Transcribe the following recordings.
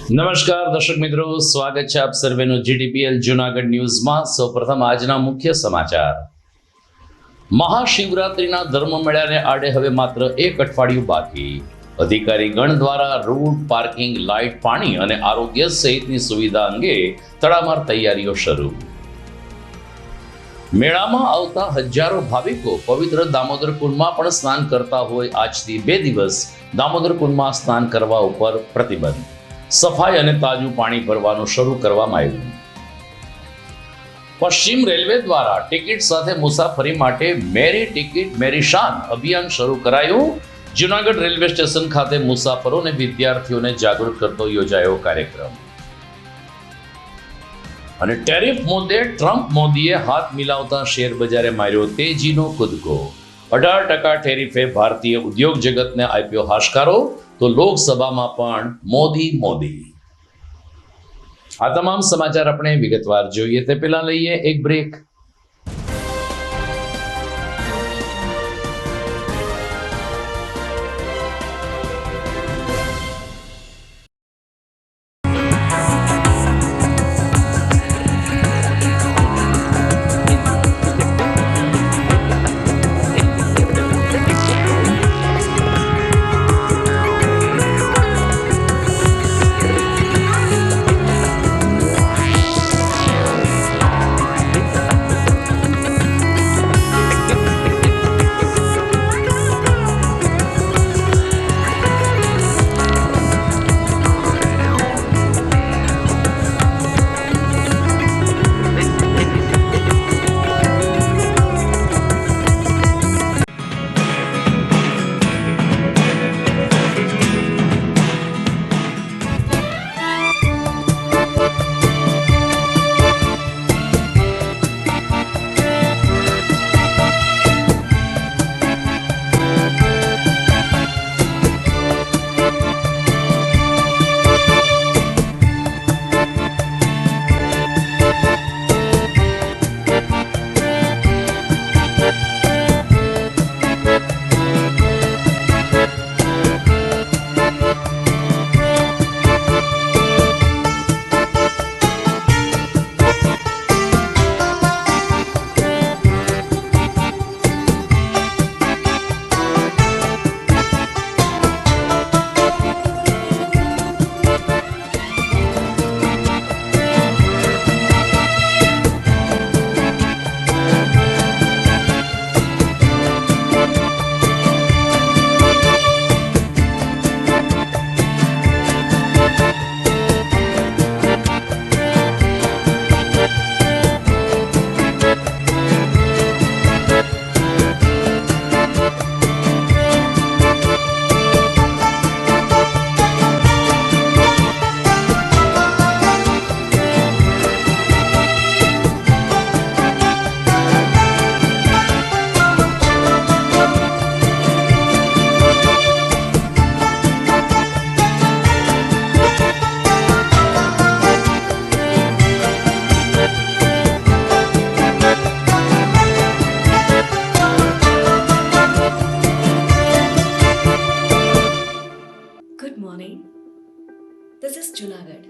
નમસ્કાર દર્શક મિત્રો, સ્વાગત છે આપ સર્વેનું જીટીપીએલ જૂનાગઢ ન્યૂઝમાં. સૌપ્રથમ આજના મુખ્ય સમાચાર. મહાશિવરાત્રિના ધર્મ મેળાને આડે હવે માત્ર એક અઠવાડિયું બાકી. અધિકારીગણ દ્વારા રૂટ, પાર્કિંગ, લાઇટ, પાણી અને આરોગ્ય સહિતની સુવિધા અંગે તડામાર તૈયારીઓ શરૂ. મેળામાં આવતા હજારો ભાવિકો પવિત્ર દામોદર કુંડમાં પણ સ્નાન કરતા હોય આજથી 2 દિવસ દામોદર કુંડમાં સ્નાન કરવા ઉપર પ્રતિબંધ. સફાઈ અને તાજું પાણી ભરવાનું શરૂ કરવામાં આવ્યું. પશ્ચિમ રેલવે દ્વારા ટિકિટ સાથે મુસાફરી માટે મેરી ટિકિટ મેરી શાન અભિયાન શરૂ કરાયું. જૂનાગઢ રેલવે સ્ટેશન ખાતે મુસાફરો અને વિદ્યાર્થીઓને જાગૃત કરતો યોજાયો કાર્યક્રમ. અને ટેરિફ મુદ્દે ટ્રમ્પ મોદીએ હાથ મિલાવતા શેર બજારે માર્યો તેજીનો કૂદકો. 18% ટેરિફે ભારતીય ઉદ્યોગ જગતને આપ્યો હાશકારો, તો લોકસભામાં પણ મોદી. આ તમામ સમાચાર આપણે વિગતવાર જોઈએ તે પહેલા લઈએ એક break. Good morning. This is Junagadh.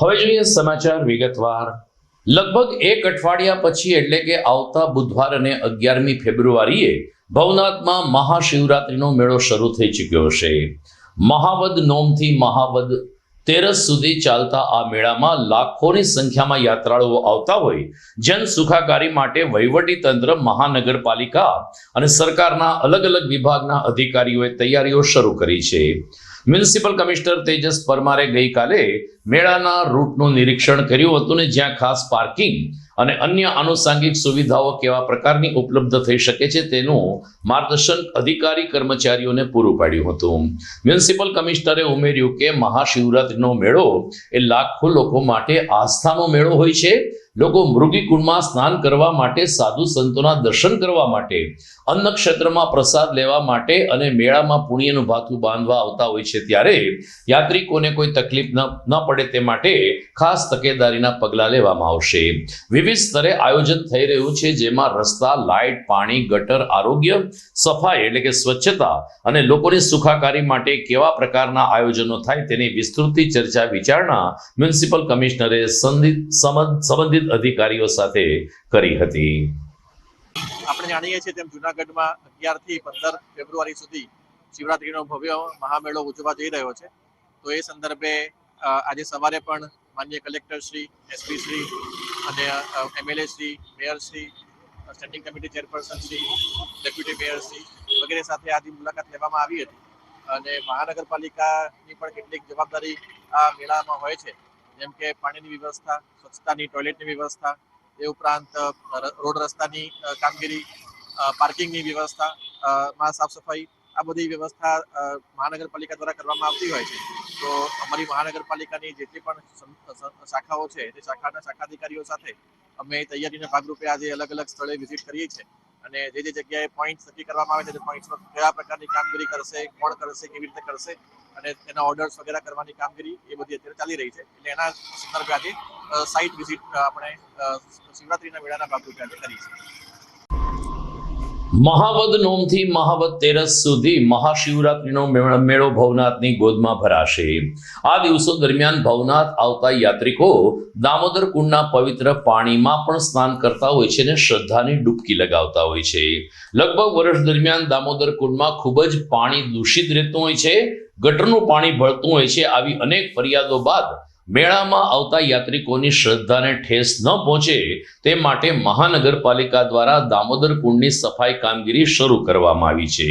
હવે જોઈએ સમાચાર વિગતવાર. લગભગ એક અઠવાડિયા પછી એટલે કે આવતા બુધવાર અને 11મી ફેબ્રુઆરીએ ભવનાથમાં મહાશિવરાત્રિનો મેળો શરૂ થઈ ચૂક્યો છે. મહાવદ નોમથી મહાવદ તેરસ સુધી ચાલતા આ મેળામાં લાખોની સંખ્યામાં યાત્રાળુઓ આવતા હોય જન સુખાકારી માટે વહીવટી તંત્ર, મહાનગરપાલિકા અને સરકારના અલગ અલગ વિભાગના અધિકારીઓએ તૈયારીઓ શરૂ કરી છે. મ્યુનિસિપલ કમિશનર તેજસ પરમારે ગઈકાલે મેળાના રૂટનું નિરીક્ષણ કર્યું હતું ને જ્યાં ખાસ પાર્કિંગ અને અન્ય આનુષાંગિક સુવિધાઓ કેવા પ્રકારની ઉપલબ્ધ થઈ શકે છે તેનું માર્ગદર્શન અધિકારી કર્મચારીઓને પૂરું પાડ્યું હતું. મ્યુનિસિપલ કમિશનરે ઉમેર્યું કે મહાશિવરાત્રિનો મેળો એ લાખો લોકો માટે આસ્થાનો મેળો હોય છે. લોકો મૃગીકુંડમાં સ્નાન કરવા માટે, સાધુ સંતોના દર્શન કરવા માટે, અન્ન ક્ષેત્રમાં પ્રસાદ લેવા માટે અને મેળામાં પુણ્યનું ભાથું બાંધવા આવતા હોય છે. ત્યારે યાત્રિકોને કોઈ તકલીફ ન પડે તે માટે ખાસ તકેદારીના પગલાં લેવામાં આવશે. વિવિધ સ્તરે આયોજન થઈ રહ્યું છે જેમાં રસ્તા, લાઇટ, પાણી, ગટર, આરોગ્ય, સફાઈ એટલે કે સ્વચ્છતા અને લોકોની સુખાકારી માટે કેવા પ્રકારના આયોજનો થાય તેની વિસ્તૃત ચર્ચા વિચારણા મ્યુનિસિપલ કમિશનરે સંબંધિત અધિકારીઓ સાથે કરી હતી. આપણે જાણીએ છીએ તેમ જૂનાગઢમાં 11 થી 15 ફેબ્રુઆરી સુધી શિવરાત્રીનો ભવ્ય મહામેળો ઉજવવા જઈ રહ્યો છે. તો એ સંદર્ભે આજે સવારે પણ માનનીય કલેક્ટર શ્રી, એસપી શ્રી અને MLA Shri, mayor Shri, standing committee chairperson Shri, deputy mayor Shri વગેરે સાથે આજે મુલાકાત લેવામાં આવી હતી. અને મહાનગરપાલિકાની પણ કેટલીક જવાબદારી આ મેળામાં હોય છે, જેમ કે પાણીની વ્યવસ્થા, સ્વચ્છતાની, ટોયલેટની વ્યવસ્થા, એ ઉપરાંત રોડ રસ્તાની કામગીરી, પાર્કિંગની વ્યવસ્થા, માં સાફ સફાઈ, આ બધી વ્યવસ્થા મહાનગરપાલિકા દ્વારા કરવામાં આવતી હોય છે. તો અમારી મહાનગરપાલિકાની જેટલી પણ શાખાઓ છે તે શાખાના શાખાધિકારીઓ સાથે અમે તૈયારીના ભાગરૂપે આજે અલગ અલગ સ્થળે વિઝિટ કરીએ છીએ અને જે જગ્યાએ પોઈન્ટ નક્કી કરવામાં આવે છે તે પોઈન્ટ્સ પર કયા પ્રકારની કામગીરી કરશે, કોણ કરશે, કેવી રીતે કરશે અને તેના ઓર્ડર્સ વગેરે કરવાની કામગીરી એ બધી અત્યારે ચાલી રહી છે. એટલે એના સંદર્ભે આજે સાઇટ વિઝિટ આપણે શિવરાત્રીના મેળાના ભાગરૂપે આજે કરી છે. મહાવદ નોમથી મહાવદ તેરસ સુધી મહાશિવરાત્રિનો મેળો ભવનાથની ગોદમાં ભરાશે. આ દિવસો દરમિયાન ભવનાથ આવતા યાત્રિકો દામોદર કુંડના પવિત્ર પાણીમાં પણ સ્નાન કરતા હોય છે અને શ્રદ્ધાની ડૂબકી લગાવતા હોય છે. લગભગ વર્ષ દરમિયાન દામોદર કુંડમાં ખૂબ જ પાણી દૂષિત રહેતું હોય છે, ગટરનું પાણી ભળતું હોય છે. આવી અનેક ફરિયાદો બાદ મેળામાં આવતા યાત્રિકોની શ્રદ્ધાને ઠેસ ન પહોંચે તે માટે મહાનગરપાલિકા દ્વારા દામોદર કુંડની સફાઈ કામગીરી શરૂ કરવામાં આવી છે.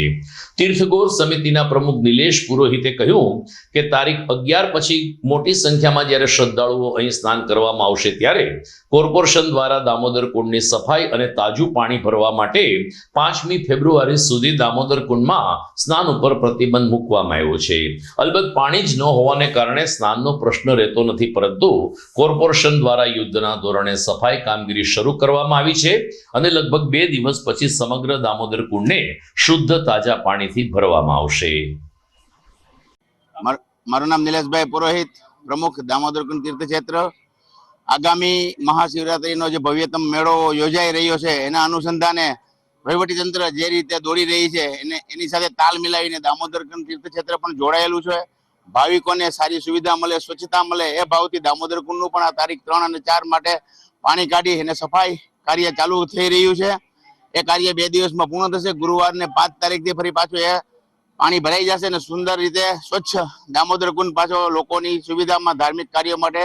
તીર્થગોર સમિતિના પ્રમુખ નિલેશ પુરોહિતે કહ્યું કે તારીખ 11 પછી મોટી સંખ્યામાં જ્યારે શ્રદ્ધાળુઓ અહીં સ્નાન કરવામાં આવશે ત્યારે કોર્પોરેશન દ્વારા દામોદર કુંડની સફાઈ અને તાજું પાણી ભરવા માટે 5મી ફેબ્રુઆરી સુધી દામોદર કુંડમાં સ્નાન ઉપર પ્રતિબંધ મૂકવામાં આવ્યો છે. અલબત્ત પાણી જ ન હોવાને કારણે સ્નાનનો પ્રશ્ન રહેતો નથી, પરંતુ કોર્પોરેશન દ્વારા યુદ્ધના ધોરણે સફાઈ કામગીરી શરૂ કરવામાં આવી છે અને લગભગ 2 દિવસ પછી સમગ્ર દામોદર કુંડને શુદ્ધ તાજા પાણીથી ભરવામાં આવશે. મારું નામ નિલેશભાઈ પુરોહિત, પ્રમુખ દામોદર કુંડ તીર્થક્ષેત્ર. આગામી મહાશિવરાત્રીનો જે ભવ્યતમ મેળો યોજાઈ રહ્યો છે એના અનુસંધાને વહીવટીતંત્ર જે રીતે દોડી રહી છે એની સાથે તાલ મિલાવીને દામોદર કુંડ તીર્થક્ષેત્ર પણ જોડાયેલું છે. ભાવિકોને સારી સુવિધા મળે, સ્વચ્છતા મળે એ ભાવથી દામોદર કુંડનું પણ આ તારીખ 3 અને 4 માટે પાણી કાઢી અને સફાઈ કાર્ય ચાલુ થઈ રહ્યું છે. એ કાર્ય 2 દિવસમાં પૂર્ણ થશે. ગુરુવારને 5 તારીખથી ફરી પાછું એ પાણી ભરાઈ જશે અને સુંદર રીતે સ્વચ્છ દામોદર કુંડ પાછો લોકોની સુવિધામાં ધાર્મિક કાર્યો માટે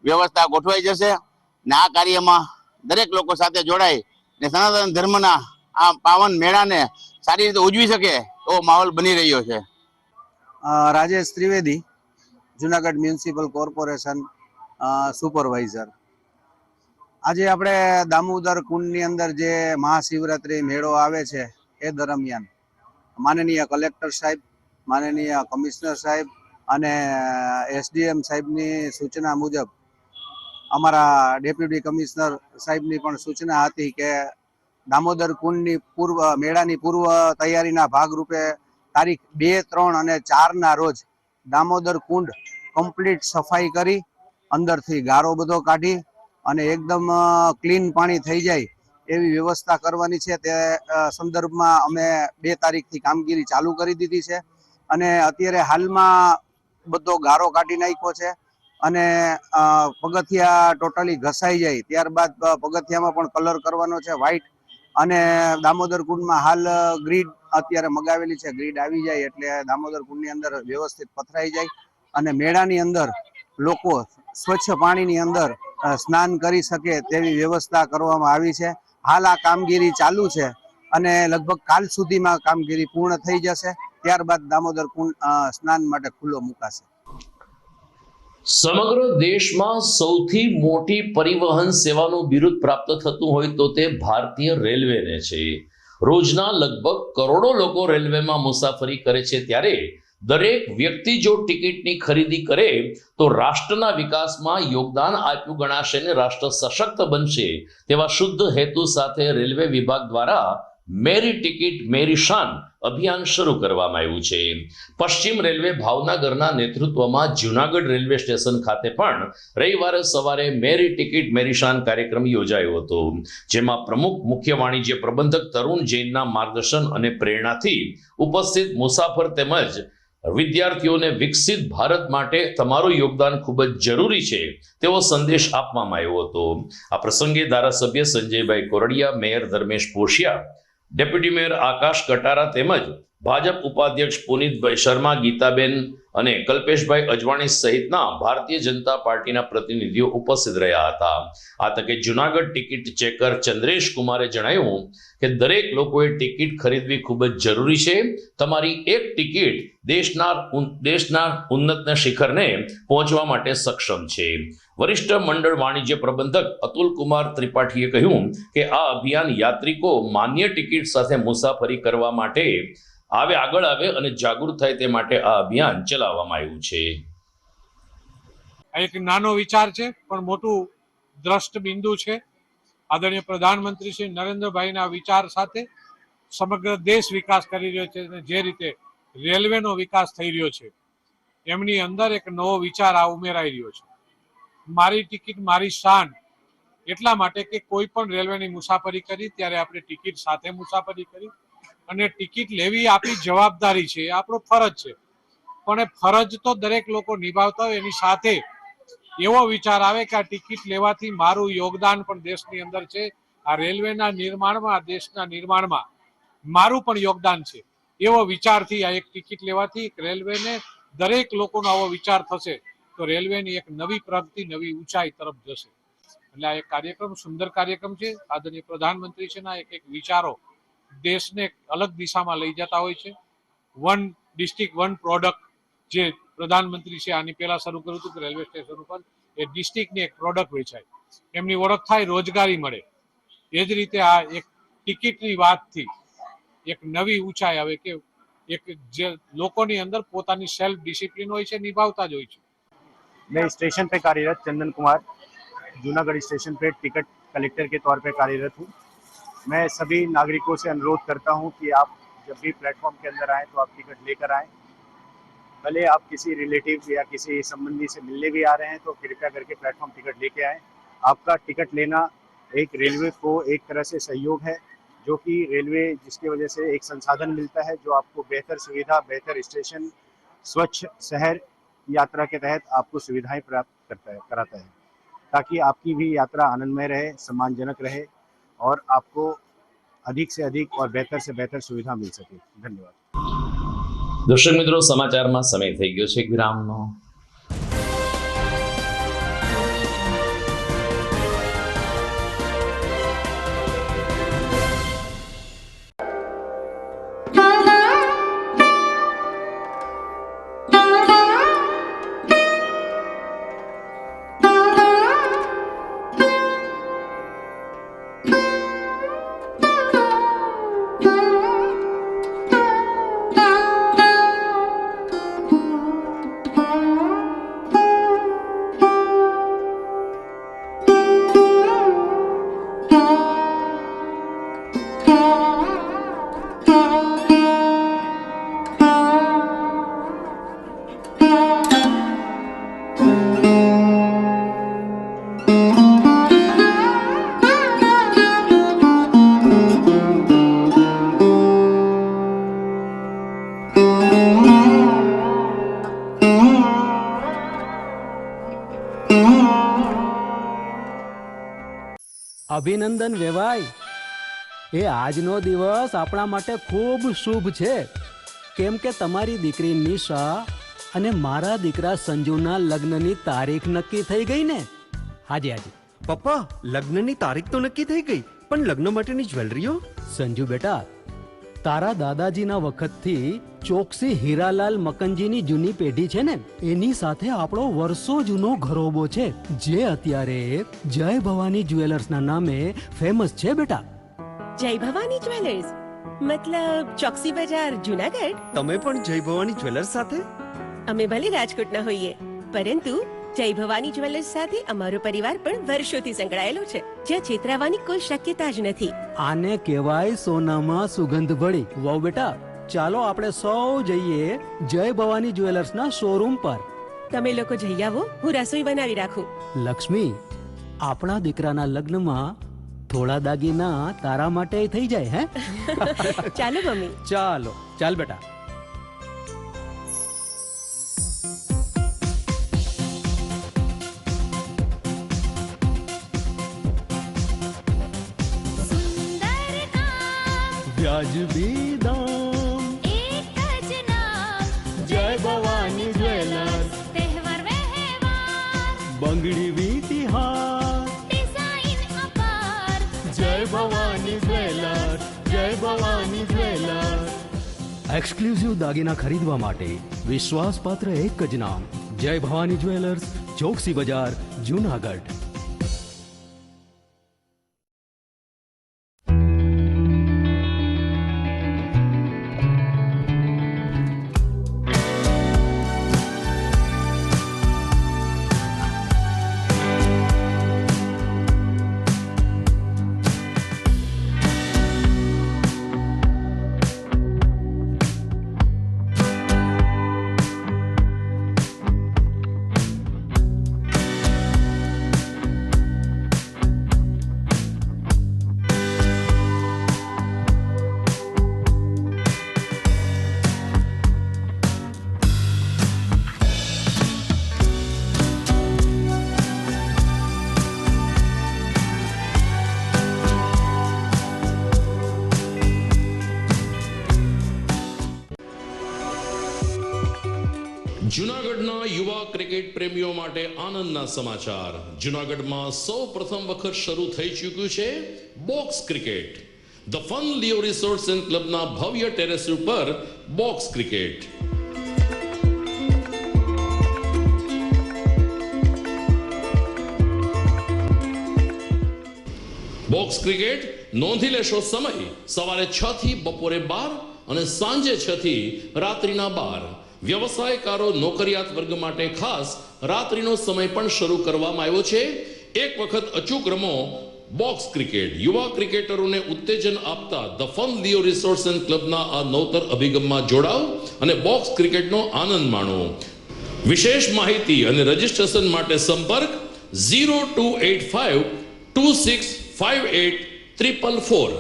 વ્યવસ્થા ગોઠવાઈ જશે. ને આ કાર્યમાં દરેક લોકો સાથે જોડાઈ ને સનાતન ધર્મના આ પાવન મેળાને સારી રીતે ઉજવી શકે એવો માહોલ બની રહ્યો છે. Rajesh Trivedi, Junagadh municipal corporation supervisor. આજે આપણે દામોદર કુંડની અંદર જે મહાશિવરાત્રી મેળો આવે છે એ દરમિયાન માનનીય કલેક્ટર સાહેબ, માનનીય કમિશનર સાહેબ અને એસડીએમ સાહેબની સૂચના મુજબ અમારા ડેપ્યુટી કમિશનર સાહેબની પણ સૂચના હતી કે દામોદર કુંડની મેળાની પૂર્વ તૈયારીના ભાગરૂપે તારીખ 2, 3 અને 4ના રોજ દામોદર કુંડ કમ્પ્લીટ સફાઈ કરી અંદરથી ગારો બધો કાઢી અને એકદમ ક્લીન પાણી થઈ જાય એવી વ્યવસ્થા કરવાની છે. તે સંદર્ભમાં અમે 2 તારીખથી કામગીરી ચાલુ કરી દીધી છે અને અત્યારે હાલમાં બધો ગારો કાઢી નાખ્યો છે અને પગથિયા ટોટલી ઘસાઈ જાય ત્યારબાદ પગથિયામાં પણ કલર કરવાનો છે વ્હાઈટ. અને દામોદર કુંડમાં હાલ ગ્રીડ અત્યારે મગાવેલી છે, ગ્રીડ આવી જાય એટલે દામોદર કુંડની અંદર વ્યવસ્થિત પથરાઈ જાય અને મેળાની અંદર લોકો સ્વચ્છ પાણીની અંદર સ્નાન કરી શકે તેવી વ્યવસ્થા કરવામાં આવી છે. હાલ આ કામગીરી ચાલુ છે અને લગભગ કાલ સુધીમાં કામગીરી પૂર્ણ થઈ જશે. ત્યારબાદ દામોદર કુંડ સ્નાન માટે ખુલ્લો મુકાશે. સમગ્ર દેશમાં સૌથી મોટી પરિવહન સેવાનું બિરુદ પ્રાપ્ત થતું હોય તો તે ભારતીય રેલવેને છે. રોજના લગભગ કરોડો લોકો રેલવેમાં મુસાફરી કરે છે, ત્યારે દરેક વ્યક્તિ જો ટિકિટની ખરીદી કરે તો રાષ્ટ્રના વિકાસમાં યોગદાન આપ્યું ગણાશે ને રાષ્ટ્ર સશક્ત બનશે તેવા શુદ્ધ હેતુ સાથે રેલવે વિભાગ દ્વારા મેરી ટિકિટ મેરી શાન અભિયાન શરૂ કરવામાં આવ્યું છે. પશ્ચિમ રેલવે ભાવનગરના નેતૃત્વમાં જૂનાગઢ રેલવે સ્ટેશન ખાતે પણ રવિવારે સવારે મેરી ટિકિટ મેરી શાન કાર્યક્રમ યોજાયો હતો, જેમાં પ્રમુખ મુખ્ય વાણિજ્ય પ્રબંધક તરુણ જૈનના માર્ગદર્શન અને પ્રેરણાથી ઉપસ્થિત મુસાફર તેમજ વિદ્યાર્થીઓને વિકસિત ભારત માટે તમારું યોગદાન ખૂબ જ જરૂરી છે તેવો સંદેશ આપવામાં આવ્યો હતો. આ પ્રસંગે ધારાસભ્ય સંજયભાઈ Kordia, mayor Dharmesh પોશિયા, deputy mayor આકાશ કટારા તેમજ ભાજપ ઉપાધ્યક્ષ પુનિતભાઈ શર્મા, ગીતાબેન અને કલ્પેશભાઈ અજવાણી સહિતના ભારતીય જનતા પાર્ટીના પ્રતિનિધિઓ ઉપસ્થિત રહ્યા હતા. આ તકે જૂનાગઢ ટિકિટ ચેકર ચંદ્રેશ કુમારે જણાવ્યું કે દરેક લોકોએ ટિકિટ ખરીદવી ખૂબ જ જરૂરી છે. તમારી એક ટિકિટ દેશના ઉન્નત શિખરને પહોંચવા માટે સક્ષમ છે. વરિષ્ઠ મંડળ વાણિજ્ય પ્રબંધક અતુલ કુમાર ત્રિપાઠીએ કહ્યું કે આ અભિયાન યાત્રિકો માન્ય ટિકિટ સાથે મુસાફરી કરવા માટે આગળ આવે અને જાગૃત થાય તે માટે આ અભિયાન ચલાવવામાં આવ્યું છે. એક નાનો વિચાર છે પણ મોટું દ્રષ્ટ બિંદુ છે. આદરણીય પ્રધાનમંત્રી શ્રી નરેન્દ્રભાઈના વિચાર સાથે સમગ્ર દેશ વિકાસ કરી રહ્યો છે અને જે રીતે રેલવેનો વિકાસ થઈ રહ્યો છે એમની અંદર એક નવો વિચાર આ ઉમેરાઈ રહ્યો છે. મારી ટિકિટ મારી શાન એટલા માટે કે કોઈ પણ રેલવેની મુસાફરી કરી ત્યારે આપણે ટિકિટ સાથે મુસાફરી કરી અને ટિકિટ લેવી આપણી જવાબદારી છે, આપણો ફરજ છે. પણ એ ફરજ તો દરેક લોકો નિભાવતા હોય, એની સાથે એવો વિચાર આવે કે આ ટિકિટ લેવાથી મારું યોગદાન પણ દેશની અંદર છે, આ રેલવેના નિર્માણમાં, આ દેશના નિર્માણમાં મારું પણ યોગદાન છે. એવો વિચારથી આ એક ટિકિટ લેવાથી રેલવેને દરેક લોકોનો આવો વિચાર થશે તો રેલવેની એક નવી પ્રગતિ, નવી ઊંચાઈ તરફ જશે. એટલે આ એક કાર્યક્રમ, સુંદર કાર્યક્રમ છે. આદરણીય પ્રધાનમંત્રી છે ના એક વિચારો દેશને અલગ દિશામાં લઈ જતા હોય છે. વન ડિસ્ટ્રિક્ટ વન પ્રોડક્ટ જે પ્રધાનમંત્રી છે આની પહેલા શરૂ કર્યું હતું કે રેલવે સ્ટેશન ઉપર એ ડિસ્ટ્રિક્ટની એક પ્રોડક્ટ વેચાય, એમની ઓળખ થાય, રોજગારી મળે. એ જ રીતે આ એક ટિકિટની વાતથી એક નવી ઊંચાઈ આવે કે એક જે લોકોની અંદર પોતાની સેલ્ફ ડિસિપ્લિન હોય છે, નિભાવતા જ હોય છે. मैं स्टेशन पे कार्यरत चंदन कुमार जूनागढ़ स्टेशन पे टिकट कलेक्टर के तौर पे कार्यरत हूँ। मैं सभी नागरिकों से अनुरोध करता हूँ कि आप जब भी प्लेटफॉर्म के अंदर आएँ तो आप टिकट लेकर आएँ। भले आप किसी रिलेटिव या किसी संबंधी से मिलने भी आ रहे हैं तो कृपया करके प्लेटफॉर्म टिकट लेके आएँ। आपका टिकट लेना एक रेलवे को एक तरह से सहयोग है, जो कि रेलवे जिसकी वजह से एक संसाधन मिलता है जो आपको बेहतर सुविधा, बेहतर स्टेशन, स्वच्छ शहर यात्रा के तहत आपको सुविधाएं प्राप्त कराता है, ताकि आपकी भी यात्रा आनंदमय रहे, सम्मानजनक रहे और आपको अधिक से अधिक और बेहतर से बेहतर सुविधा मिल सके. धन्यवाद. દર્શક મિત્રો, સમાચારમાં સમય થઈ ગયો છે એક વિરામનો. અભિનંદન વેવાઈ. એ આજનો દિવસ આપણા માટે ખૂબ શુભ છે, કેમ કે તમારી દીકરી નિશા અને મારા દીકરા સંજુના લગ્નની તારીખ નક્કી થઈ ગઈ ને. હાજી હાજી. પપ્પા, લગ્નની તારીખ તો નક્કી થઈ ગઈ, પણ લગ્ન માટેની જ્વેલરીઓ? સંજુ બેટા, તારા દાદાજીના વખતથી ચોકસી હીરાલાલ મકનજીની જૂની પેઢી છે ને, એની સાથે આપણો વર્ષો જૂનો ઘરોબો છે, જે અત્યારે જય ભવાની જ્વેલર્સના નામે ફેમસ છે બેટા. જય ભવાની જ્વેલર્સ મતલબ ચોકસી બજાર જુનાગઢ? તમે પણ જય ભવાની જ્વેલર્સ સાથે? અમે ભલે રાજકોટના હોઈએ, પરંતુ જય ભવાની જ્વેલર્સ સાથે અમારો પરિવાર પણ વર્ષોથી સંકળાયેલો છે, જ્યાં છેતરાવાની કોઈ શક્યતા જ નથી. આને કહેવાય સોનામાં સુગંધ ભળી. વહુ બેટા, ચાલો આપણે સૌ જઈએ જય ભવાની જ્વેલર્સના શોરૂમ પર. તમે લોકો જઈ આવો, હું રસોઈ બનાવી રાખું. લક્ષ્મી, આપણા દીકરાના લગ્નમાં થોડા દાગીના તારા માટે થઈ જાય. હે ચાલો મમ્મી. ચાલો ચાલ બેટા. વ્યાજબી દામ, એક જ નામ, જય ભવાની જ્વેલર્સ. તહેવાર વ્યવહાર, બંગડી વીટી હાર, ડિઝાઇન અપાર, જય ભવાની જ્વેલર્સ, જય ભવાની જ્વેલર્સ. એક્સક્લુઝિવ દાગીના ખરીદવા માટે વિશ્વાસપાત્ર એક જ નામ, જય ભવાની જ્વેલર્સ, ચોકસી બજાર, જુનાગઢ. જૂનાગઢના યુવા ક્રિકેટ પ્રેમીઓ માટે આનંદના સમાચાર. જૂનાગઢમાં સૌ પ્રથમ વખત શરૂ થઈ ચૂક્યું છે box cricket. The fun Leo resorts and ક્લબના ભવ્ય ટેરેસ ઉપર બોક્સ ક્રિકેટ. બોક્સ ક્રિકેટ નોંધી લેશો સમય સવારે 6 થી બપોરે 12 અને સાંજે 6 થી રાત્રિના 12. વ્યવસાયકારો નોકરિયાત વર્ગ માટે ખાસ રાત્રિનો સમય પણ શરૂ કરવામાં આવ્યો છે. એક વખત અચૂક રમો બોક્સ ક્રિકેટ. યુવા ક્રિકેટરોને ઉત્તેજન આપતા the fun Leo resorts and ક્લબના આ નવતર અભિગમમાં જોડાઓ અને બોક્સ ક્રિકેટનો આનંદ માણો. વિશેષ માહિતી અને રજીસ્ટ્રેશન માટે સંપર્ક 0285 2658 444.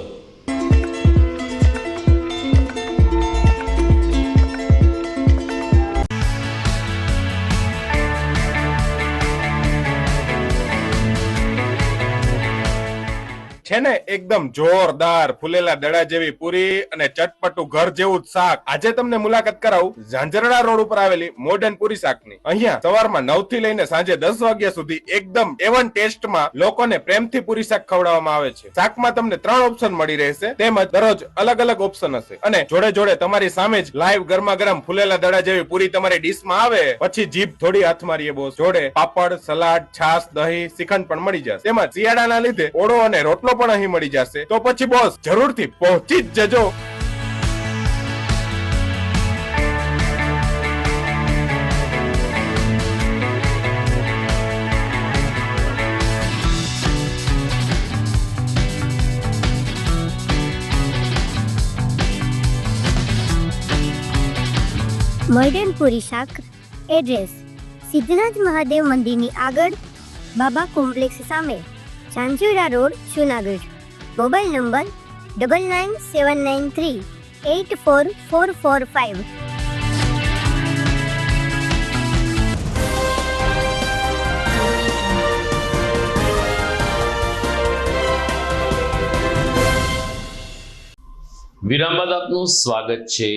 છે ને એકદમ જોરદાર ફૂલેલા દડા જેવી પૂરી અને ચટપટું ઘર જેવું જ શાક. આજે તમને મુલાકાત કરાવું ઝાંઝરડા રોડ ઉપર આવેલી મોડર્ન પૂરી શાકની. અહીંયા સવારમાં 9 થી લઈને સાંજે 10 વાગ્યા સુધી એકદમ એવન ટેસ્ટમાં લોકોને પ્રેમથી પૂરી શાક ખવડાવવામાં આવે છે. શાકમાં તમને 3 ઓપ્શન મળી રહેશે, તેમજ દરરોજ અલગ અલગ ઓપ્શન હશે, અને જોડે જોડે તમારી સામે જ લાઈવ ગરમા ગરમ ફૂલેલા દડા જેવી પૂરી તમારી ડીશમાં આવે પછી જીભ થોડી હાથ મારીએ બોસ. જોડે પાપડ, સલાડ, છાશ, દહીં, શ્રીખંડ પણ મળી જશે. તેમજ શિયાળાના લીધે ઓળો અને રોટલો પણ અહીં મળી જશે. તો પછી બોસ જરૂરથી પહોંચી જ જજો. મોડર્ન પૂરી શાક. એડ્રેસ સિદ્ધનાથ મહાદેવ મંદિરની આગળ, બાબા કોમ્પ્લેક્સ સામે, Zanzarda road, Junagadh. Mobile number 9979384445. વિરામ બાદ આપનું સ્વાગત છે.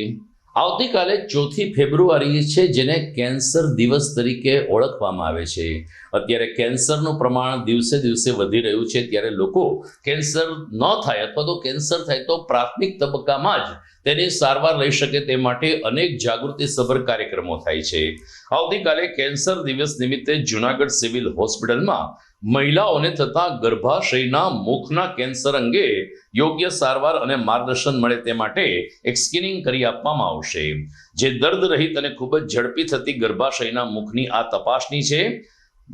આવતીકાલે 4 ફેબ્રુઆરી છે, જેને કેન્સર દિવસ તરીકે ઓળખવામાં આવે છે. અત્યારે કેન્સરનું પ્રમાણ દિવસે દિવસે વધી રહ્યું છે, ત્યારે લોકો કેન્સર ન થાય અથવા તો કેન્સર થાય તો પ્રાથમિક તબક્કામાં જ તેની સારવાર લઈ શકે તે માટે અનેક જાગૃતિસભર કાર્યક્રમો થાય છે. આવતીકાલે કેન્સર દિવસ નિમિત્તે જૂનાગઢ સિવિલ હોસ્પિટલમાં મહિલાઓને થતા ગર્ભાશયના મુખના કેન્સર અંગે યોગ્ય સારવાર અને માર્ગદર્શન મળે તે માટે એક સ્ક્રીનિંગ કરી આપવામાં આવશે. જે દર્દ રહિત અને ખૂબ જ ઝડપી થતી ગર્ભાશયના મુખની આ તપાસણી છે.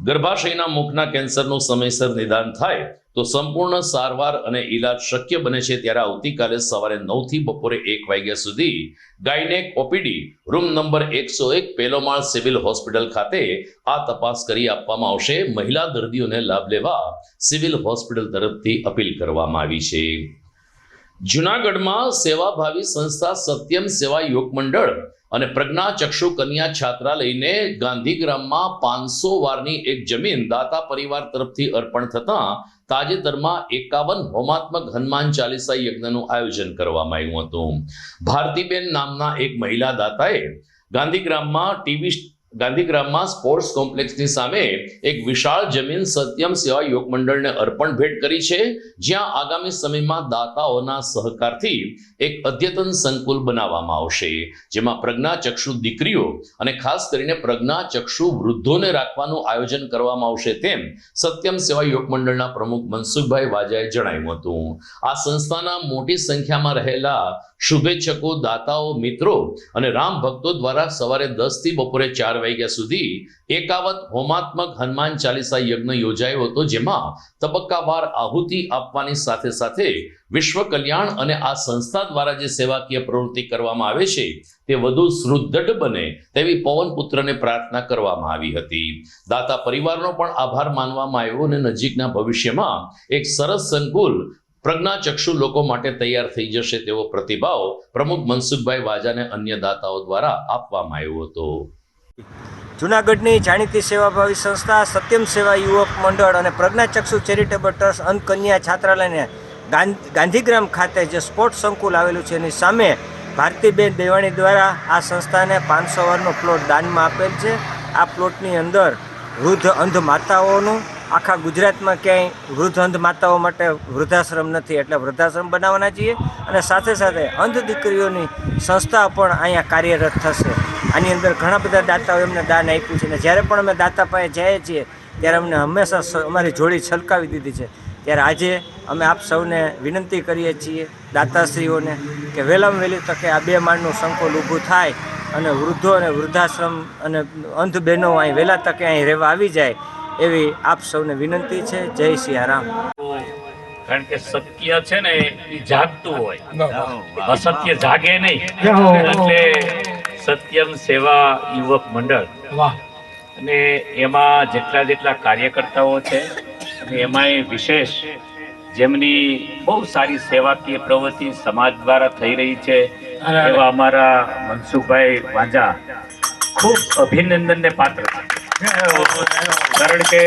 ગર્ભાશયના મુખના કેન્સરનું સમયસર નિદાન થાય તો સંપૂર્ણ સારવાર અને ઈલાજ શક્ય બને છે. ત્યારે આવતીકાલે સવારે 9 થી બપોરે 1 વાગ્યા સુધી ગાયનેક ઓપીડી રૂમ નંબર 101 પહેલો માળ સિવિલ હોસ્પિટલ ખાતે આ તપાસ કરી આપવામાં આવશે. મહિલા દર્દીઓને લાભ લેવા સિવિલ હોસ્પિટલ તરફથી અપીલ કરવામાં આવી છે. જૂનાગઢમાં સેવાભાવી સંસ્થા સત્યમ સેવા યોગ મંડળ અને પ્રજ્ઞા ચક્ષુ કન્યા છાત્રાલયને ગાંધીગ્રામમાં 500 વારની એક જમીન દાતા પરિવાર તરફથી અર્પણ થતા તાજેતરમાં 51 હોમાત્મક હનુમાન ચાલીસા યજ્ઞનું આયોજન કરવામાં આવ્યું હતું. ભારતીબેન નામના એક મહિલા દાતાએ ગાંધીગ્રામમાં સ્પોર્ટ્સ કોમ્પ્લેક્સની સામે એક વિશાળ જમીન સત્યમ સેવા યોગ મંડળને અર્પણ ભેટ કરી છે, જ્યાં આગામી સમયમાં દાતાઓના સહકારથી એક અદ્યતન સંકુલ બનાવવામાં આવશે, જેમાં પ્રજ્ઞાચક્ષુ દીકરીઓ અને ખાસ કરીને પ્રજ્ઞાચક્ષુ વૃદ્ધોને રાખવાનું આયોજન કરવામાં આવશે, તેમ સત્યમ સેવા યોગ મંડળના પ્રમુખ મનસુખભાઈ વાજાએ જણાવ્યું હતું. આ સંસ્થાના મોટી સંખ્યામાં રહેલા શુભેચ્છકો, દાતાઓ, મિત્રો અને રામ ભક્તો દ્વારા સવારે 10 થી બપોરે 4 વાગ્યા સુધી 51 હોમાત્મક હનુમાન ચાલીસા યજ્ઞ યોજાયો હતો, જેમાં તબક્કાવાર આહુતિ આપવાની સાથે સાથે વિશ્વ કલ્યાણ અને આ સંસ્થા દ્વારા જે સેવાકીય પ્રવૃત્તિ કરવામાં આવે છે તે વધુ સુદૃઢ બને તેવી પવનપુત્રને પ્રાર્થના કરવામાં આવી હતી. દાતા પરિવારનો પણ આભાર માનવામાં આવ્યો અને નજીકના ભવિષ્યમાં એક સરસ સંકુલ પ્રજ્ઞાચક્ષુ લોકો માટે તૈયાર થઈ જશે તેવો પ્રતિભાવ પ્રમુખ મનસુખભાઈ વાજાને અન્ય દાતાઓ દ્વારા આપવામાં આવ્યો હતો. જૂનાગઢની જાણીતી સેવાભાવી સંસ્થા સત્યમ સેવા યુવક મંડળ અને પ્રજ્ઞાચક્ષુ ચેરિટેબલ ટ્રસ્ટ અંધ કન્યા છાત્રાલયને ગાંધીગ્રામ ખાતે જે સ્પોર્ટ્સ સંકુલ આવેલું છે એની સામે ભારતીબેન દેવાણી દ્વારા આ સંસ્થાને 500 વારનો પ્લોટ દાનમાં આપેલ છે. આ પ્લોટની અંદર વૃદ્ધ અંધ માતાઓનું આખા ગુજરાતમાં ક્યાંય વૃદ્ધ અંધ માતાઓ માટે વૃદ્ધાશ્રમ નથી, એટલે વૃદ્ધાશ્રમ બનાવવાના છીએ અને સાથે સાથે અંધ દીકરીઓની સંસ્થા પણ અહીંયા કાર્યરત થશે. આની અંદર ઘણા બધા દાતાઓ એમને દાન આપ્યું છે અને જ્યારે પણ અમે દાતા પાસે જઈએ છીએ ત્યારે અમને હંમેશા અમારી જોડી છલકાવી દીધી છે. ત્યારે આજે અમે આપ સૌને વિનંતી કરીએ છીએ દાતાશ્રીઓને કે વહેલામાં વહેલી તકે આ 2 માળનું સંકુલ ઊભું થાય અને વૃદ્ધો અને વૃદ્ધાશ્રમ અને અંધ બહેનો અહીં વહેલા તકે અહીં રહેવા આવી જાય એવી આપ સૌને વિનંતી છે. જય સિયારામ. કારણ કે સત્ય છે ને એ જાગતું હોય, અસત્ય જાગે નહીં. એટલે સત્યમ સેવા યુવક મંડળ અને એમાં જેટલા કાર્યકર્તાઓ છે અને એમાંય વિશેષ જેમની બહુ સારી સેવાકીય પ્રવૃત્તિ સમાજ દ્વારા થઈ રહી છે એવા અમારા મનસુખભાઈ વાજા ખૂબ અભિનંદનને પાત્ર છે. કારણ કે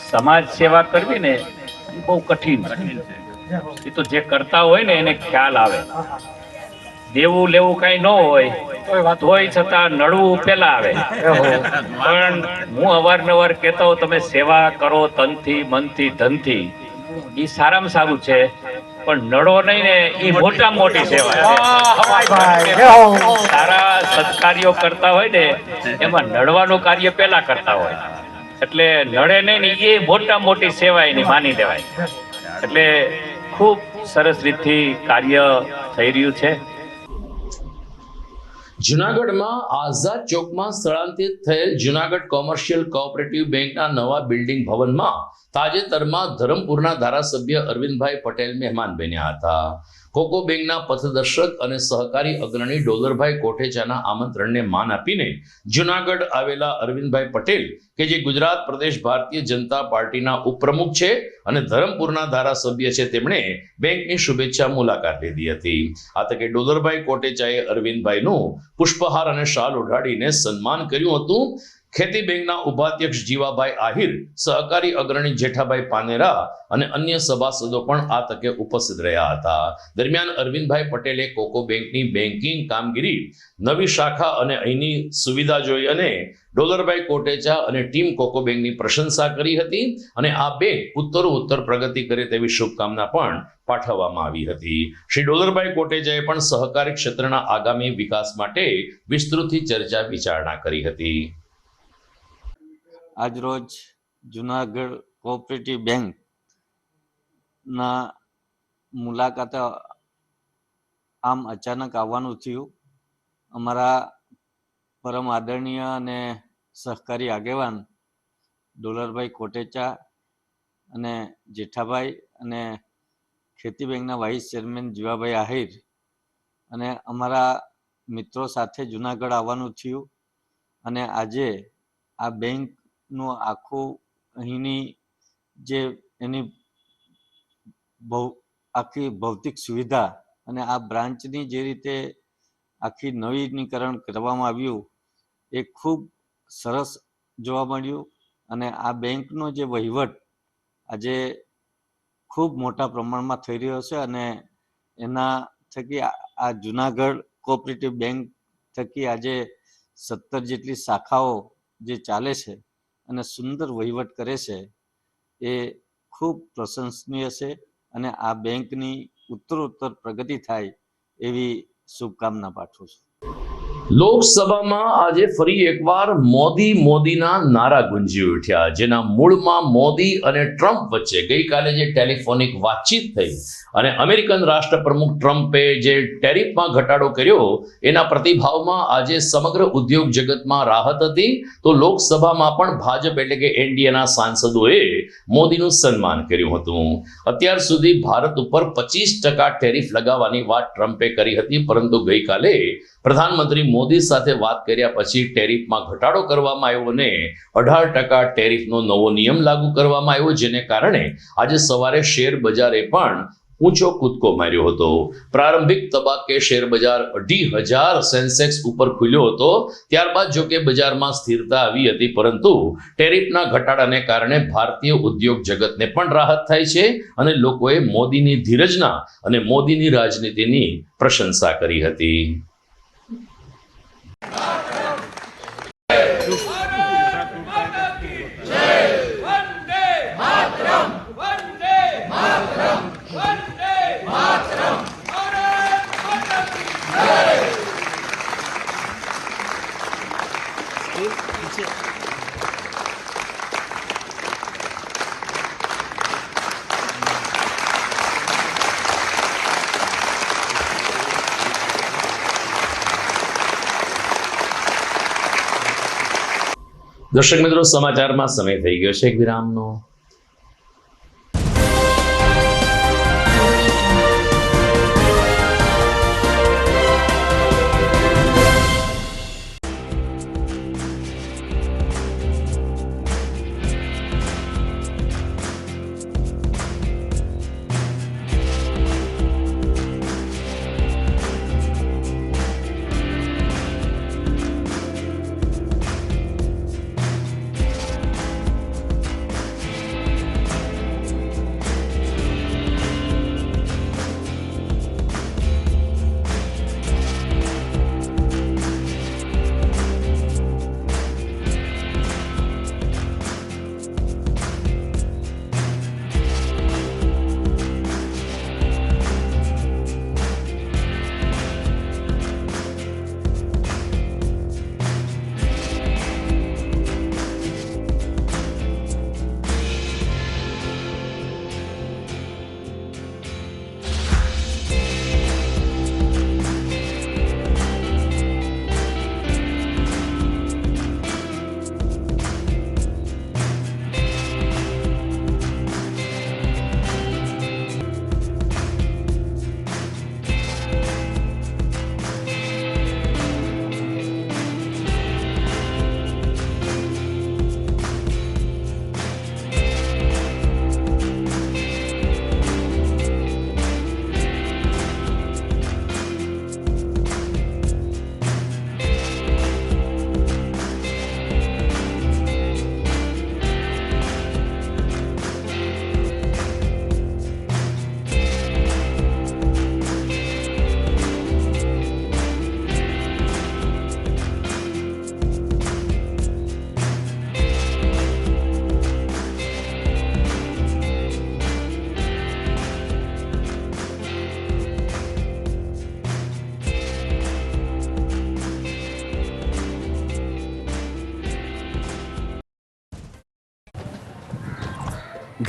સમાજ સેવા કરવી ને એ બહુ કઠિન છે. એ તો જે કરતા હોય ને એને ખ્યાલ આવે. દેવું લેવું કઈ ન હોય તોય છતાં નડવું પેલા આવે. પણ હું અવારનવાર કહેતો હોઉં તમે સેવા કરો તનથી, મનથી, ધનથી, એ સારામાં સારું છે. પણ નડો નહીં ને એ મોટામાં મોટી સેવા છે. સારા સત્કાર્યો કરતા હોય ને એમાં નડવાનું કાર્ય પેલા કરતા હોય, એટલે નડે નહીં ને એ મોટામાં મોટી સેવા એની માની લેવાય. એટલે ખૂબ સરસ રીતથી કાર્ય થઈ રહ્યું છે. જૂનાગઢમાં આઝાદ ચોકમાં સ્થળાંતરિત થયેલ જૂનાગઢ કોમર્શિયલ કોઓપરેટિવ બેંકના નવા બિલ્ડિંગ ભવનમાં તાજેતરમાં ધરમપુરના ધારાસભ્ય અરવિંદભાઈ પટેલ મહેમાન બન્યા હતા. કોકો બેંકના પથદર્શક અને સહકારી અગ્રણી ડોલરભાઈ કોઠેચાના આમંત્રણને માન આપીને જૂનાગઢ આવેલા અરવિંદભાઈ પટેલ કે જે ગુજરાત પ્રદેશ ભારતીય જનતા પાર્ટીના ઉપપ્રમુખ છે અને ધરમપુરના ધારાસભ્ય છે, તેમણે બેંકની શુભેચ્છા મુલાકાત લીધી હતી. આ તકે ડોલરભાઈ કોટેચાએ અરવિંદભાઈનું પુષ્પહાર અને શાલ ઓઢાડીને સન્માન કર્યું હતું. ખેતી બેંકના ઉપાધ્યક્ષ જીવાભાઈ આહિર, સહકારી અગ્રણી જેઠાભાઈ પાનેરા અને અન્ય સભાસદો પણ આ તકે ઉપસ્થિત રહ્યા હતા. દરમિયાન અરવિંદભાઈ પટેલે કોકો બેંકની બેન્કિંગ કામગીરી, નવી શાખા અને અહીંની સુવિધા જોઈ અને ડોલરભાઈ કોટેચા અને ટીમ કોકો બેંકની પ્રશંસા કરી હતી અને આ બેંક ઉત્તરોત્તર પ્રગતિ કરે તેવી શુભકામના પણ પાઠવવામાં આવી હતી. શ્રી ડોલરભાઈ કોટેચાએ પણ સહકારી ક્ષેત્રના આગામી વિકાસ માટે વિસ્તૃતથી ચર્ચા વિચારણા કરી હતી. આજરોજ જુનાગઢ કોઓપરેટિવ બેંકના મુલાકાતે આમ અચાનક આવવાનું થયું. અમારા પરમ આદરણીય અને સહકારી આગેવાન ડોલરભાઈ કોટેચા અને જેઠાભાઈ અને ખેતી બેંકના વાઇસ ચેરમેન જીવાભાઈ આહિર અને અમારા મિત્રો સાથે જુનાગઢ આવવાનું થયું અને આજે આ બેંકનું આખું અહીંની જે એની આખી ભૌતિક સુવિધા અને આ બ્રાન્ચની જે રીતે આખી નવીનીકરણ કરવામાં આવ્યું એ ખૂબ સરસ જોવા મળ્યું અને આ બેંકનો જે વહીવટ આજે ખૂબ મોટા પ્રમાણમાં થઈ રહ્યો છે અને એના થકી આ જુનાગઢ કોઓપરેટિવ બેંક થકી આજે 17 જેટલી શાખાઓ જે ચાલે છે અને સુંદર વહીવટ કરે છે એ ખૂબ પ્રશંસનીય છે અને આ બેંકની ઉત્તરોત્તર પ્રગતિ થાય એવી શુભકામના પાઠવું છું. લોકસભામાં આજે ફરી એકવાર મોદીના નારા ગુંજી ઉઠ્યા, જેના મૂળમાં મોદી અને ટ્રમ્પ વચ્ચે ગઈકાલે જે ટેલિફોનિક વાતચીત થઈ અને અમેરિકન રાષ્ટ્રપ્રમુખ ટ્રમ્પે જે ટેરિફમાં ઘટાડો કર્યો એના પ્રતિભાવમાં આજે સમગ્ર ઉદ્યોગ જગતમાં રાહત હતી. તો લોકસભામાં પણ ભાજપ એટલે કે એનડીએના સાંસદોએ મોદીનું સન્માન કર્યું હતું. અત્યાર સુધી ભારત ઉપર 25% ટેરિફ લગાવવાની વાત ટ્રમ્પે કરી હતી, પરંતુ ગઈકાલે પ્રધાનમંત્રી મોદી સાથે વાત કર્યા પછી ટેરિફમાં ઘટાડો કરવામાં આવ્યો અને 18% ટેરિફનો નવો નિયમ લાગુ કરવામાં આવ્યો, જેને કારણે આજે સવારે શેર બજારે પણ ઊંચો કૂદકો માર્યો હતો. પ્રારંભિક તબક્કે શેર બજાર 2,500 સેન્સેક્સ ઉપર ખુલ્યો હતો. ત્યારબાદ જો કે બજારમાં સ્થિરતા આવી હતી, પરંતુ ટેરિફના ઘટાડાને કારણે ભારતીય ઉદ્યોગ જગતને પણ રાહત થાય છે અને લોકોએ મોદીની ધીરજના અને મોદીની રાજનીતિની પ્રશંસા કરી હતી. દર્શક મિત્રો, સમાચારમાં સમય થઈ ગયો છે એક વિરામનો.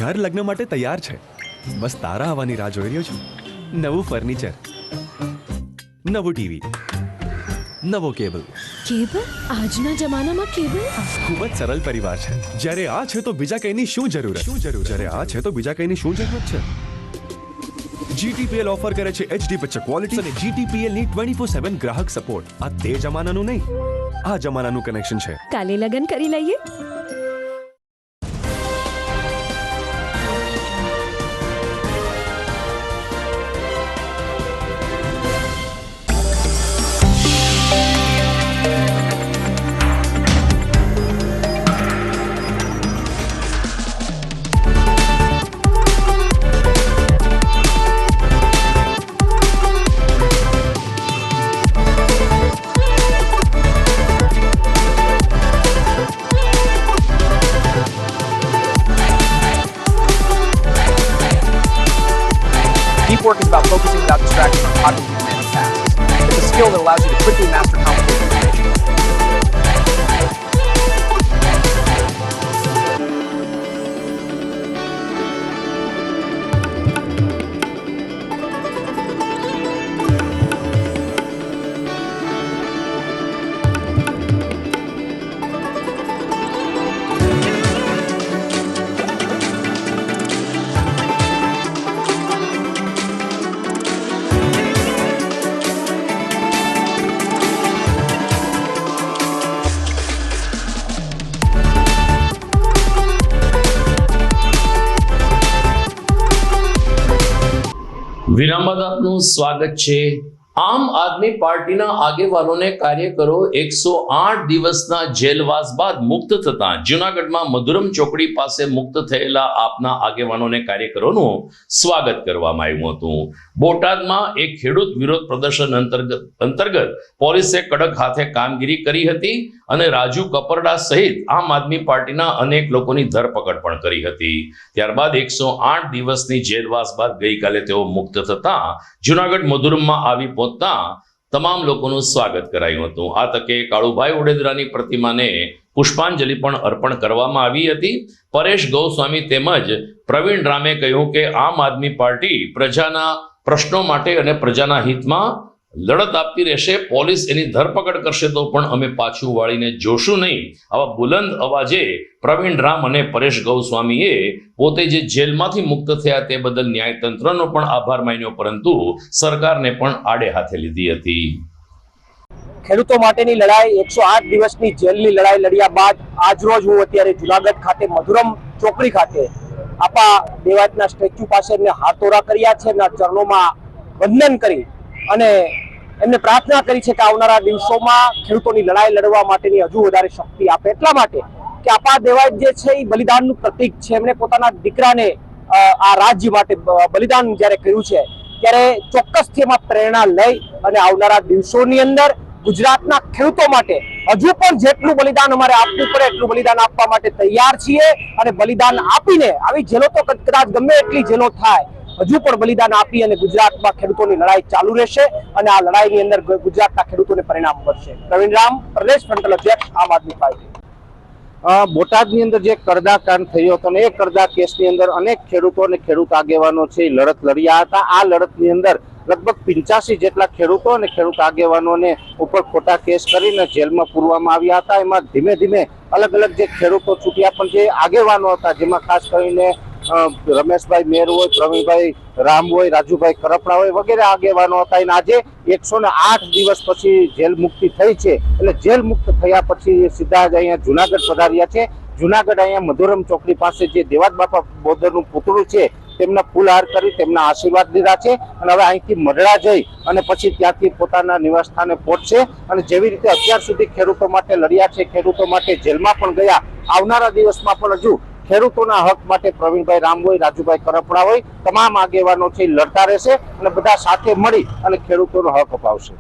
ઘર લગ્ન માટે તૈયાર છે. બસ તારા આવવાની રાહ જોઈ રહ્યો છું. નવું ફર્નિચર, નવું ટીવી, નવો કેબલ. કેબલ? આજના જમાનામાં કેબલ? ખૂબ જ સરળ પરિવાર છે. જ્યારે આ છે તો બીજા કઈની શું જરૂર? જ્યારે આ છે તો બીજા કઈની શું જરૂરત છે? GTPL ઓફર કરે છે HD પિક્ચર ક્વોલિટી અને GTPL ની 24/7 ગ્રાહક સપોર્ટ. આ તે જમાનાનું નહીં, આ જમાનાનું કનેક્શન છે. કાલે લગન કરી લઈએ. Deep work is about focusing without distraction on cognitive demanding tasks. It's a skill that allows you to quickly master complicated information. વિરામ બાદ આપનું સ્વાગત છે. આમ આદમી પાર્ટીના આગેવાનોને કાર્યકરો 108 દિવસના જેલવાસ બાદ મુક્ત થતા જૂનાગઢમાં મધુરમ ચોકડી પાસે મુક્ત થયેલા આપના આગેવાનોને કાર્યકરોનું સ્વાગત કરવામાં આવ્યું હતું. બોટાદમાં એક ખેડૂત વિરોધ પ્રદર્શન અંતર્ગત પોલીસે કડક હાથે કામગીરી કરી હતી અને રાજુ કપરડા સહિત આમ આદમી પાર્ટીના અનેક લોકોની ધરપકડ પણ કરી હતી. ત્યારબાદ 108 દિવસની જેલવાસ બાદ ગઈકાલે તેઓ મુક્ત થતા જૂનાગઢ મધુરમમાં આવી પહોંચતા તમામ લોકોનું સ્વાગત કરાયું હતું. આ તકે કાળુભાઈ ઓડેદરાની પ્રતિમાને પુષ્પાંજલિ પણ અર્પણ કરવામાં આવી હતી. પરેશ ગૌસ્વામી તેમજ પ્રવીણ રામે કહ્યું કે આમ આદમી પાર્ટી પ્રજાના પ્રશ્નો માટે અને પ્રજાના હિતમાં લડત આપતી રહેશે. પોલીસ એની ધરપકડ કરશે તો પણ અમે પાછું વાળીને જોશું નહીં. આવા બુલંદ અવાજે પ્રવીણ રામ અને પરેશ ગૌસ્વામીએ પોતે જે જેલમાંથી મુક્ત થયા તે બદલ ન્યાયતંત્રનો પણ આભાર માન્યો, પરંતુ સરકારને પણ આડે હાથે લીધી હતી. ખેડૂતો માટેની લડાઈ 108 દિવસની જેલની લડાઈ લડ્યા બાદ આજરોજ હું અત્યારે જુનાગઢ ખાતે મધુરમ ચોકડી ખાતે આપા દેવાયતના સ્ટેચ્યુ પાસે એમને હાથોરા કર્યા છે, એમના ચરણોમાં વંદન કરી અને એમને પ્રાર્થના કરી છે કે આવનારા દિવસોમાં ખેડૂતોની લડાઈ લડવા માટેની હજુ વધારે શક્તિ આપે. એટલા માટે કે આપા દેવાયત જે છે એ બલિદાનનું પ્રતીક છે. એમણે પોતાના દીકરાને આ રાજ્ય માટે બલિદાન જ્યારે કર્યું છે ત્યારે ચોક્કસથી એમાં પ્રેરણા લઈ અને આવનારા દિવસોની અંદર ગુજરાતના ખેડૂતો માટે હજુ પણ જેટલું બલિદાન અમારે આપવું પડે એટલું બલિદાન આપવા માટે તૈયાર છીએ અને બલિદાન આપીને આવી જેલો તો કદાચ ગમે એટલી જેલો થાય હજુ પણ બલિદાન આપી અને ગુજરાતમાં ખેડૂતોની લડાઈ ચાલુ રહેશે અને આ લડાઈની અંદર ગુજરાતના ખેડૂતોને પરિણામ મળશે. પ્રવીણ રામ, પ્રદેશ ફ્રન્ટલ અધ્યક્ષ, આમ આદમી પાર્ટી. બોટાદની અંદર જે કરદા કાંડ થયો હતો અને એ કરદા કેસની અંદર અનેક ખેડૂતો અને ખેડૂત આગેવાનો છે લડત લડ્યા હતા. આ લડતની અંદર લગભગ 85 જેટલા ખેડૂતો અને ખેડૂત આગેવાનોને ઉપર ખોટા કેસ કરીને જેલમાં પૂરવામાં આવ્યા હતા. એમાં ધીમે ધીમે અલગ અલગ જે ખેડૂતો છૂટ્યા પણ જે આગેવાનો હતા, જેમાં ખાસ કરીને રમેશભાઈ મેર હોય, પ્રવીણભાઈ રામ હોય, રાજુભાઈ કરપડા હોય વગેરે આગેવાનો હતા. અને આજે 108 દિવસ પછી જેલ મુક્તિ થઈ છે. એટલે જેલ મુક્ત થયા પછી સીધા જ અહીંયા જુનાગઢ પધાર્યા છે. જુનાગઢ અહીંયા મધુરમ ચોકડી પાસે જે દેવાત બાપા બોદરનું પુતળું છે તેમના ફૂલહાર કરી તેમના આશીર્વાદ લીધા છે અને હવે અહીંથી મઢડા જઈ અને પછી ત્યાંથી પોતાના નિવાસ સ્થાને પહોંચશે. અને જેવી રીતે અત્યાર સુધી ખેડૂતો માટે લડ્યા છે, ખેડૂતો માટે જેલમાં પણ ગયા, આવનારા દિવસમાં પણ હજુ ખેડૂતોના હક માટે પ્રવીણભાઈ રામ હોય, રાજુભાઈ કરપડા હોય, તમામ આગેવાનો છે લડતા રહેશે અને બધા સાથે મળી અને ખેડૂતોનો હક અપાવશે.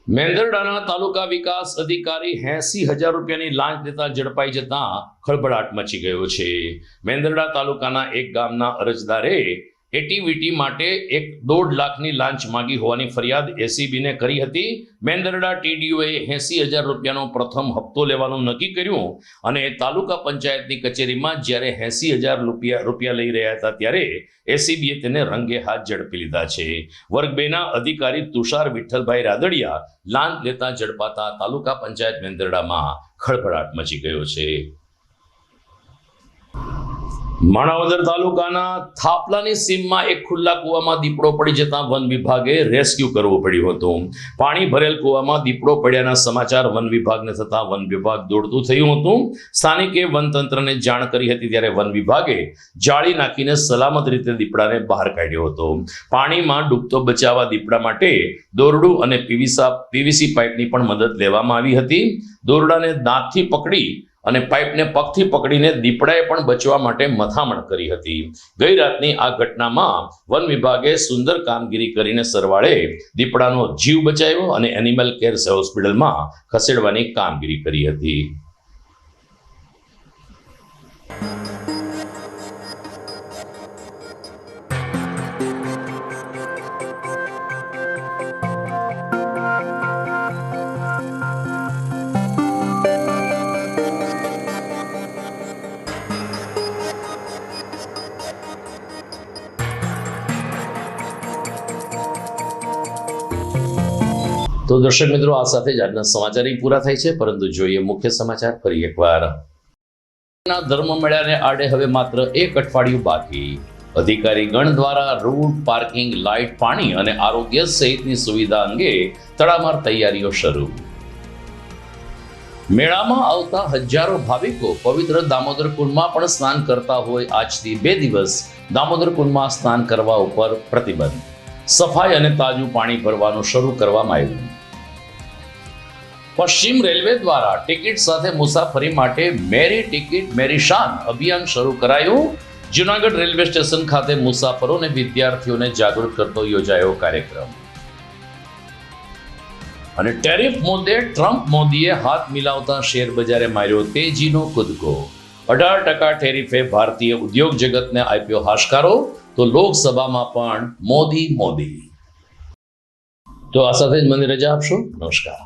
મેંદરડાના તાલુકા વિકાસ અધિકારી 80,000 રૂપિયાની લાંચ લેતા ઝડપાઈ જતા ખળભળાટ મચી ગયો છે. મેંદરડા તાલુકાના એક ગામના અરજદારે એટીવીટી માટે 1.5 લાખની લાંચ માંગી હોવાની ફરિયાદ એસીબીને કરી હતી. મેંદરડા ટીડીઓએ 80,000 રૂપિયાનો પ્રથમ હપ્તો લેવાનું નક્કી કર્યું અને તાલુકા પંચાયતની કચેરીમાં જ્યારે 80,000 રૂપિયા લઈ રહ્યા હતા ત્યારે એસીબીએ તેને રંગે હાથ ઝડપી લીધા છે. વર્ગ 2ના અધિકારી તુષાર વિઠ્ઠલભાઈ રાદડિયા લાંચ લેતા ઝડપાતા તાલુકા પંચાયત મેંદરડામાં ખળભળાટ મચી ગયો છે. માણાવદર તાલુકાના થાપલાની સીમમાં એક ખુલ્લા કૂવામાં દીપડો પડી જતા વન વિભાગે રેસ્ક્યુ કરવું પડ્યું હતું. પાણી ભરેલ કૂવામાં દીપડો પડ્યાના સમાચાર વન વિભાગને થતા વન વિભાગ દોડતું થયું હતું. સ્થાનિકે વનતંત્રને જાણ કરી હતી ત્યારે વન વિભાગે જાળી નાખીને સલામત રીતે દીપડાને બહાર કાઢ્યો હતો. પાણીમાં ડૂબતો બચાવવા દીપડા માટે દોરડું અને પીવીસી પાઇપની પણ મદદ લેવામાં આવી હતી. દોરડાને દાંતથી પકડી અને પાઇપને પગથી પકડીને દીપડાએ પણ બચવા માટે મથામણ કરી હતી. ગઈ રાતની આ ઘટનામાં વન વિભાગે સુંદર કામગીરી કરીને સરવાળે દીપડાનો જીવ બચાવ્યો અને એનિમલ કેર હોસ્પિટલમાં ખસેડવાની કામગીરી કરી હતી. તો દર્શક મિત્રો, આ સાથે જ આજના સમાચાર પૂરા થાય છે, પરંતુ જોઈએ મુખ્ય સમાચાર ફરી એકવાર. ધર્મ મેળાને આડે હવે માત્ર 1 અઠવાડિયું બાકી. અધિકારી ગણ દ્વારા રોડ, પાર્કિંગ, લાઇટ, પાણી અને આરોગ્ય સહિતની સુવિધા અંગે તડામાર તૈયારીઓ શરૂ. મેળામાં આવતા હજારો ભાવિકો પવિત્ર દામોદર કુંડમાં પણ સ્નાન કરતા હોય આજથી 2 દિવસ દામોદર કુંડમાં સ્નાન કરવા ઉપર પ્રતિબંધ. સફાઈ અને તાજું પાણી ભરવાનું શરૂ કરવામાં આવ્યું. પશ્ચિમ રેલવે દ્વારા ટિકિટ સાથે મુસાફરી માટે મેરી ટિકિટ મેરી શાન અભિયાન શરૂ કરાયું. જૂનાગઢ રેલવે સ્ટેશન ખાતે મુસાફરો અને વિદ્યાર્થીઓને જાગૃત કરતો યોજાયો કાર્યક્રમ. અને ટેરિફ મુદ્દે ટ્રમ્પ મોદીએ હાથ મિલાવતા શેર બજારે માર્યો તેજીનો કૂદકો. 18% ટેરિફે ભારતીય ઉદ્યોગ જગતને આપ્યો હાશકારો, તો લોકસભામાં પણ મોદી. તો આ સાથે જ મને રજા આપશો. નમસ્કાર.